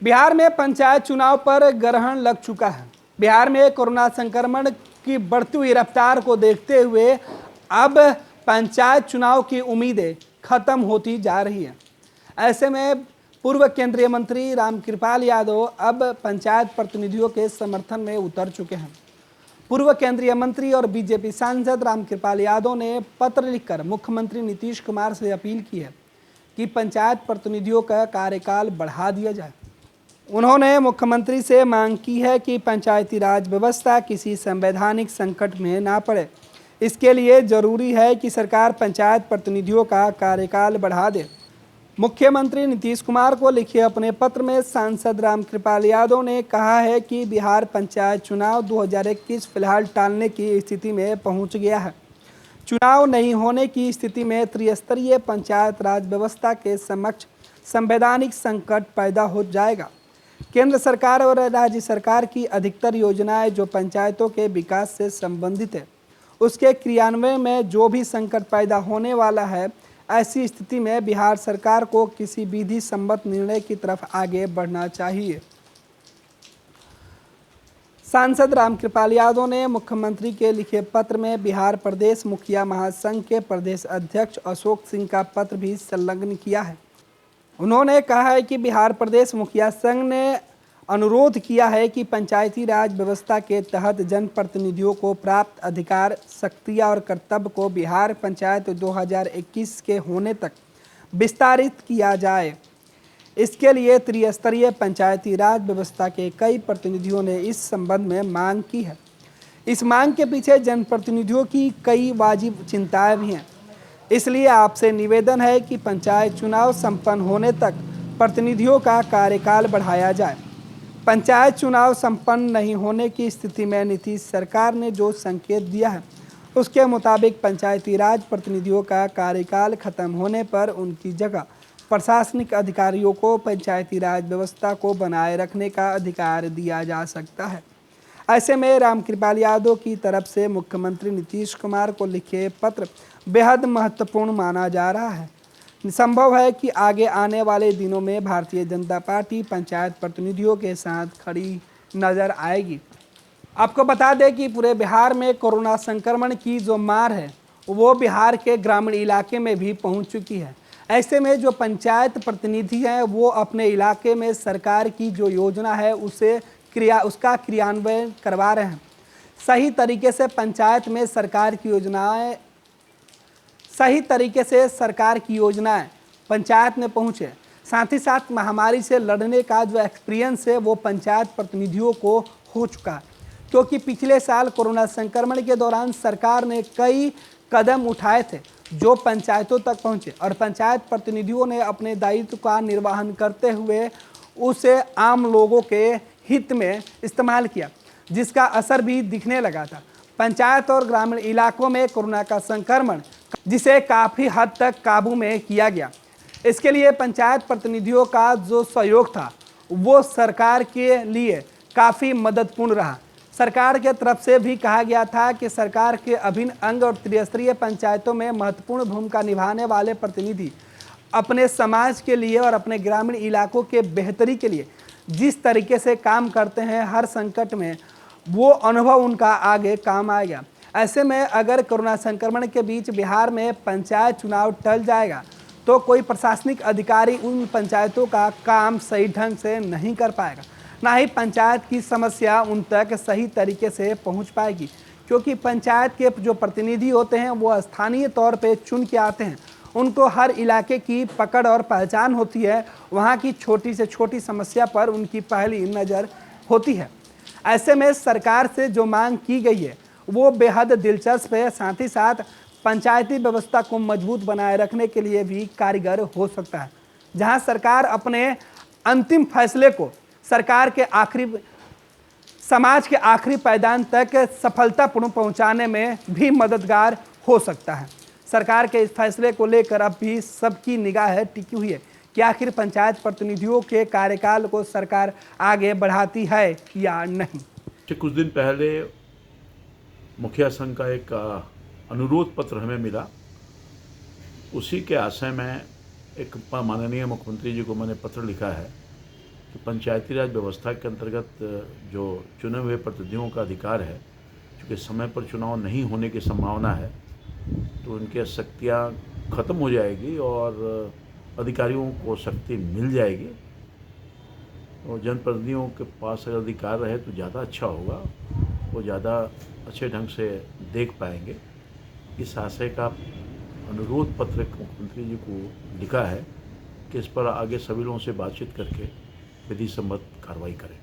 बिहार में पंचायत चुनाव पर ग्रहण लग चुका है। बिहार में कोरोना संक्रमण की बढ़ती हुई रफ्तार को देखते हुए अब पंचायत चुनाव की उम्मीदें खत्म होती जा रही हैं। ऐसे में पूर्व केंद्रीय मंत्री रामकृपाल यादव अब पंचायत प्रतिनिधियों के समर्थन में उतर चुके हैं। पूर्व केंद्रीय मंत्री और बीजेपी सांसद रामकृपाल यादव ने पत्र लिखकर मुख्यमंत्री नीतीश कुमार से अपील की है कि पंचायत प्रतिनिधियों का कार्यकाल बढ़ा दिया जाए। उन्होंने मुख्यमंत्री से मांग की है कि पंचायती राज व्यवस्था किसी संवैधानिक संकट में ना पड़े। इसके लिए जरूरी है कि सरकार पंचायत प्रतिनिधियों का कार्यकाल बढ़ा दे। मुख्यमंत्री नीतीश कुमार को लिखे अपने पत्र में सांसद रामकृपाल यादव ने कहा है कि बिहार पंचायत चुनाव 2021 फिलहाल टालने की स्थिति में पहुंच गया है। चुनाव नहीं होने की स्थिति में त्रिस्तरीय पंचायत राज व्यवस्था के समक्ष संवैधानिक संकट पैदा हो जाएगा। केंद्र सरकार और राज्य सरकार की अधिकतर योजनाएं जो पंचायतों के विकास से संबंधित है, उसके क्रियान्वयन में जो भी संकट पैदा होने वाला है, ऐसी स्थिति में बिहार सरकार को किसी विधि सम्मत निर्णय की तरफ आगे बढ़ना चाहिए। सांसद रामकृपाल यादव ने मुख्यमंत्री के लिखे पत्र में बिहार प्रदेश मुखिया महासंघ के प्रदेश अध्यक्ष अशोक सिंह का पत्र भी संलग्न किया है। उन्होंने कहा है कि बिहार प्रदेश मुखिया संघ ने अनुरोध किया है कि पंचायती राज व्यवस्था के तहत जनप्रतिनिधियों को प्राप्त अधिकार, शक्तियाँ और कर्तव्य को बिहार पंचायत 2021 के होने तक विस्तारित किया जाए। इसके लिए त्रिस्तरीय पंचायती राज व्यवस्था के कई प्रतिनिधियों ने इस संबंध में मांग की है। इस मांग के पीछे जनप्रतिनिधियों की कई वाजिब चिंताएं भी हैं। इसलिए आपसे निवेदन है कि पंचायत चुनाव संपन्न होने तक प्रतिनिधियों का कार्यकाल बढ़ाया जाए। पंचायत चुनाव संपन्न नहीं होने की स्थिति में नीतीश सरकार ने जो संकेत दिया है, उसके मुताबिक पंचायती राज प्रतिनिधियों का कार्यकाल खत्म होने पर उनकी जगह प्रशासनिक अधिकारियों को पंचायती राज व्यवस्था को बनाए रखने का अधिकार दिया जा सकता है। ऐसे में रामकृपाल यादव की तरफ से मुख्यमंत्री नीतीश कुमार को लिखे पत्र बेहद महत्वपूर्ण माना जा रहा है। संभव है कि आगे आने वाले दिनों में भारतीय जनता पार्टी पंचायत प्रतिनिधियों के साथ खड़ी नजर आएगी। आपको बता दें कि पूरे बिहार में कोरोना संक्रमण की जो मार है, वो बिहार के ग्रामीण इलाके में भी पहुंच चुकी है। ऐसे में जो पंचायत प्रतिनिधि हैं, वो अपने इलाके में सरकार की जो योजना है उसका क्रियान्वयन करवा रहे हैं। सही तरीके से पंचायत में सरकार की योजनाएं पंचायत में पहुँचे। साथ ही साथ महामारी से लड़ने का जो एक्सपीरियंस है, वो पंचायत प्रतिनिधियों को हो चुका है, क्योंकि पिछले साल कोरोना संक्रमण के दौरान सरकार ने कई कदम उठाए थे जो पंचायतों तक पहुँचे और पंचायत प्रतिनिधियों ने अपने दायित्व का निर्वहन करते हुए उसे आम लोगों के हित में इस्तेमाल किया, जिसका असर भी दिखने लगा था। पंचायत और ग्रामीण इलाकों में कोरोना का संक्रमण जिसे काफ़ी हद तक काबू में किया गया। इसके लिए पंचायत प्रतिनिधियों का जो सहयोग था, वो सरकार के लिए काफ़ी मददपूर्ण रहा। सरकार के तरफ से भी कहा गया था कि सरकार के अभिन्न अंग और त्रिस्तरीय पंचायतों में महत्वपूर्ण भूमिका निभाने वाले प्रतिनिधि अपने समाज के लिए और अपने ग्रामीण इलाकों के बेहतरी के लिए जिस तरीके से काम करते हैं, हर संकट में वो अनुभव उनका आगे काम आएगा। ऐसे में अगर कोरोना संक्रमण के बीच बिहार में पंचायत चुनाव टल जाएगा तो कोई प्रशासनिक अधिकारी उन पंचायतों का काम सही ढंग से नहीं कर पाएगा, ना ही पंचायत की समस्या उन तक सही तरीके से पहुंच पाएगी, क्योंकि पंचायत के जो प्रतिनिधि होते हैं वो स्थानीय तौर पे चुन के आते हैं। उनको हर इलाके की पकड़ और पहचान होती है, वहाँ की छोटी से छोटी समस्या पर उनकी पहली नज़र होती है। ऐसे में सरकार से जो मांग की गई है वो बेहद दिलचस्प है, साथ ही साथ पंचायती व्यवस्था को मजबूत बनाए रखने के लिए भी कारगर हो सकता है, जहां सरकार अपने अंतिम फैसले को समाज के आखिरी पायदान तक सफलतापूर्ण पहुंचाने में भी मददगार हो सकता है। सरकार के इस फैसले को लेकर अब भी सबकी निगाह टिकी हुई है कि आखिर पंचायत प्रतिनिधियों के कार्यकाल को सरकार आगे बढ़ाती है या नहीं। कुछ दिन पहले मुखिया संघ का एक अनुरोध पत्र हमें मिला, उसी के आशय में एक माननीय मुख्यमंत्री जी को मैंने पत्र लिखा है कि पंचायती राज व्यवस्था के अंतर्गत जो चुने हुए प्रतिनिधियों का अधिकार है, चूँकि समय पर चुनाव नहीं होने की संभावना है, तो उनकी शक्तियाँ ख़त्म हो जाएगी और अधिकारियों को शक्ति मिल जाएगी। और जनप्रतिनिधियों के पास अगर अधिकार रहे तो ज़्यादा अच्छा होगा, वो ज़्यादा अच्छे ढंग से देख पाएंगे। इस आशय का अनुरोध पत्र मुख्यमंत्री जी को लिखा है कि इस पर आगे सभी लोगों से बातचीत करके विधि सम्मत कार्रवाई करें।